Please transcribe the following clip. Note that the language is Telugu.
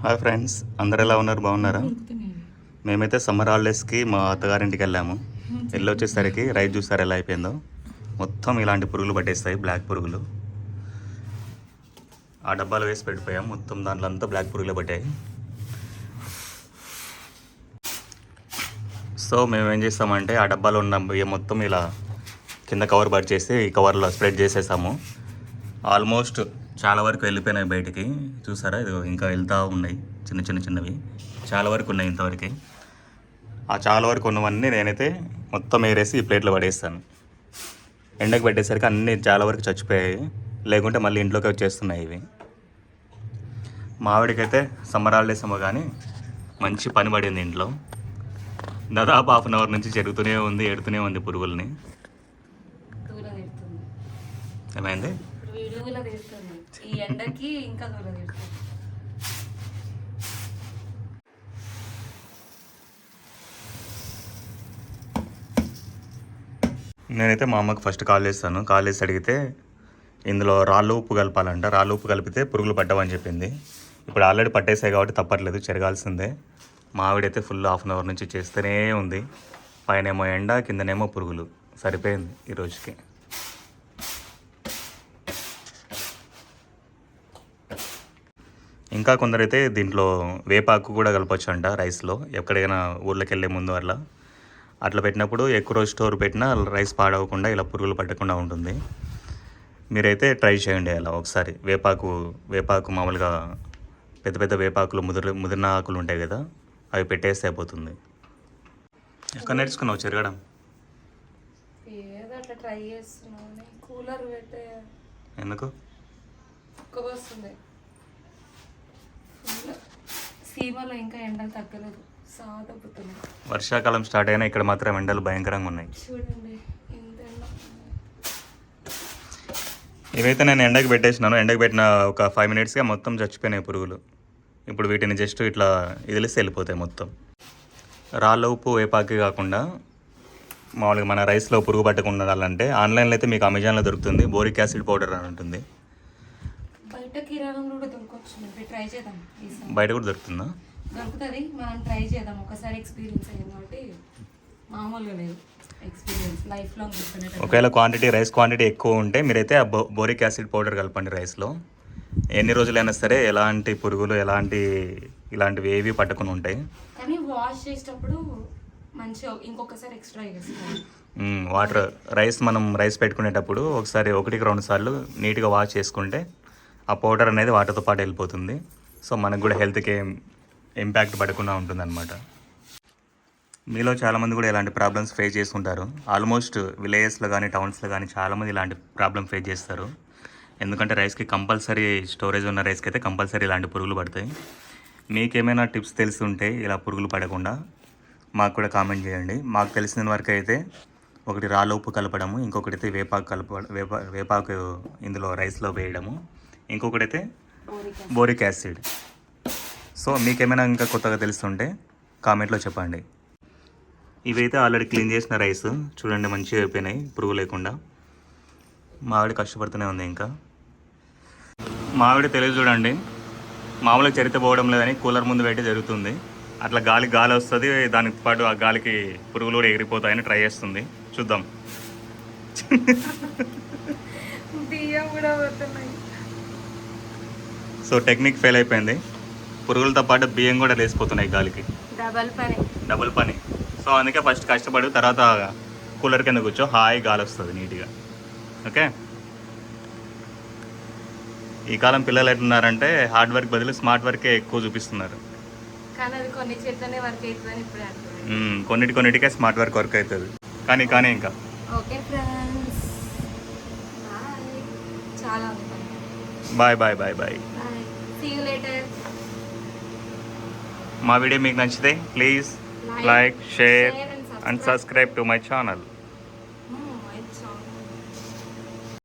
హాయ్ ఫ్రెండ్స్, అందరు ఎలా ఉన్నారు? బాగున్నారా? మేమైతే సమ్మర్ హాలిడేస్కి మా అత్తగారింటికి వెళ్ళాము. వెళ్ళి వచ్చేసరికి రైస్ చూసారు ఎలా అయిపోయిందో. మొత్తం ఇలాంటి పురుగులు పట్టేస్తాయి, బ్లాక్ పురుగులు. ఆ డబ్బాలు వేసి పెట్టిపోయాం, మొత్తం దాంట్లో అంతా బ్లాక్ పురుగులు పట్టాయి. సో మేము ఏం చేస్తామంటే ఆ డబ్బాలో ఉన్న బియ్యం మొత్తం ఇలా కింద కవర్ పరిచేసి ఈ కవర్లో స్ప్రెడ్ చేసేసాము. ఆల్మోస్ట్ చాలా వరకు వెళ్ళిపోయినాయి బయటికి. చూసారా, ఇది ఇంకా వెళ్తూ ఉన్నాయి, చిన్నవి చాలా వరకు ఉన్నాయి ఇంతవరకు. ఆ చాలా వరకు ఉన్నవన్నీ నేనైతే మొత్తం ఏరేసి ఈ ప్లేట్లో పడేస్తాను. ఎండకు పెట్టేసరికి అన్నీ చాలా వరకు చచ్చిపోయాయి, లేకుంటే మళ్ళీ ఇంట్లోకి వచ్చేస్తున్నాయి ఇవి. మావిడికైతే సమ్మర్ హాలిడేస్ ఏమో కానీ మంచి పని పడింది ఇంట్లో. దాదాపు 1/2 అవర్ నుంచి జరుగుతూనే ఉంది, ఎడుతూనే ఉంది పురుగుల్ని. ఏమైంది? నేనైతే మా అమ్మకి ఫస్ట్ కాల్ చేస్తాను. కాల్ చేసి అడిగితే ఇందులో రాళ్ళు ఉప్పు కలపాలంట. రాళ్ళు ఉప్పు కలిపితే పురుగులు పట్టవని చెప్పింది. ఇప్పుడు ఆల్రెడీ పట్టేసాయి కాబట్టి తప్పట్లేదు, చెరగాల్సిందే. మావిడైతే ఫుల్ 1/2 అవర్ నుంచి చేస్తూనే ఉంది. పైనేమో ఎండ, కిందనేమో పురుగులు. సరిపోయింది ఈరోజుకి. ఇంకా కొందరైతే దీంట్లో వేపాకు కూడా కలపచ్చు అంట రైస్లో. ఎక్కడికైనా ఊళ్ళకి వెళ్ళే ముందు అట్లా పెట్టినప్పుడు ఎక్కువ రోజు స్టోర్ పెట్టినా రైస్ పాడవకుండా, ఇలా పురుగులు పట్టకుండా ఉంటుంది. మీరైతే ట్రై చేయండి అలా ఒకసారి. వేపాకు మామూలుగా పెద్ద పెద్ద వేపాకులు, ముదిరిన ఆకులు ఉంటాయి కదా, అవి పెట్టేస్తే అయిపోతుంది. ఎక్కడ నేర్చుకున్నావు చెరగడం? ఎందుకు? సీమలో ఇంకా ఎండలు తగ్గలేదు, సాగుతున్నాయి. వర్షాకాలం స్టార్ట్ అయినా ఇక్కడ మాత్రం ఎండలు భయంకరంగా ఉన్నాయి. చూడండి, ఇవైతే నేను ఎండకి పెట్టేసినాను. ఎండకి పెట్టిన ఒక 5 మినిట్స్గా మొత్తం చచ్చిపోయినాయి పురుగులు. ఇప్పుడు వీటిని జస్ట్ ఇట్లా ఇదిలిస్తే వెళ్ళిపోతాయి మొత్తం. రాళ్ళ ఉప్పు, వేపాకి కాకుండా మామూలుగా మన రైస్లో పురుగు పట్టకుండా ఉండాలంటే ఆన్లైన్లో అయితే మీకు అమెజాన్లో దొరుకుతుంది. బోరిక్ యాసిడ్ పౌడర్ అని ఉంటుంది. బయట కూడా దొరుకుతుందా? దొరుకుతుంది, మనం ట్రై చేద్దాం. ఒకసారి ఎక్స్పీరియన్స్ అయ్యింది కాబట్టి మామూలుగా లేదు ఎక్స్పీరియన్స్, లైఫ్ లాంగ్ గుర్తునే. ఒకవేళ రైస్ క్వాంటిటీ ఎక్కువ ఉంటే మీరైతే ఆ బోరిక్ యాసిడ్ పౌడర్ కలపండి రైస్లో. ఎన్ని రోజులైనా సరే ఎలాంటి పురుగులు ఇలాంటివి ఏవి పట్టుకుని ఉంటాయి. కానీ వాష్ చేసేటప్పుడు మంచిగా ఇంకొకసారి ఎక్స్ట్రా చేసుకోవాలి. మనం రైస్ పెట్టుకునేటప్పుడు ఒకసారి 1-2 సార్లు నీట్గా వాష్ చేసుకుంటే ఆ పౌడర్ అనేది వాటర్తో పాటు వెళ్ళిపోతుంది. సో మనకు కూడా హెల్త్కి ఇంపాక్ట్ పడకుండా ఉంటుందన్నమాట. మీలో చాలామంది కూడా ఇలాంటి ప్రాబ్లమ్స్ ఫేస్ చేస్తుంటారు. ఆల్మోస్ట్ విలేజెస్లో కానీ టౌన్స్లో కానీ చాలామంది ఇలాంటి ప్రాబ్లమ్ ఫేస్ చేస్తారు. ఎందుకంటే రైస్కి కంపల్సరీ, స్టోరేజ్ ఉన్న రైస్కి అయితే కంపల్సరీ ఇలాంటి పురుగులు పడతాయి. మీకేమైనా టిప్స్ తెలుసుంటే ఇలా పురుగులు పడకుండా మాకు కూడా కామెంట్ చేయండి. మాకు తెలిసిన వరకు అయితే ఒకటి రాళ్ళ ఉప్పు కలపడము, ఇంకొకటి అయితే వేపాకు ఇందులో రైస్లో వేయడము, ఇంకొకటి అయితే బోరిక్ యాసిడ్. సో మీకేమైనా ఇంకా కొత్తగా తెలుస్తుంటే కామెంట్లో చెప్పండి. ఇవైతే ఆల్రెడీ క్లీన్ చేసిన రైస్ చూడండి, మంచిగా అయిపోయినాయి పురుగు లేకుండా. మావిడి కష్టపడుతూనే ఉంది. ఇంకా మావిడి తెలియదు చూడండి, మామూలుగా చరిత్ర పోవడం లేదని కూలర్ ముందు పెట్టి జరుగుతుంది. అట్లా గాలి వస్తుంది, దానికి పాటు ఆ గాలికి పురుగులు కూడా ఎగిరిపోతాయని ట్రై చేస్తుంది. చూద్దాం. సో టెక్నిక్ ఫెయిల్ అయిపోయింది. పురుగులతో పాటు బియ్యం కూడా లేసిపోతున్నాయి గాలికి. డబుల్ పని. సో అందుకే ఫస్ట్ కష్టపడి తర్వాత కూలర్ కింద కూర్చో, హాయి గాలి వస్తుంది నీట్గా. ఓకే, ఈ కాలం పిల్లలు ఎట్లున్నారంటే హార్డ్ వర్క్ బదులు స్మార్ట్ వర్కే ఎక్కువ చూపిస్తున్నారు. కొన్నిటికే స్మార్ట్ వర్క్ అవుతుంది. కానీ ఇంకా బాయ్. మా వీడియో మీకు నచ్చితే please like, share and subscribe to my channel.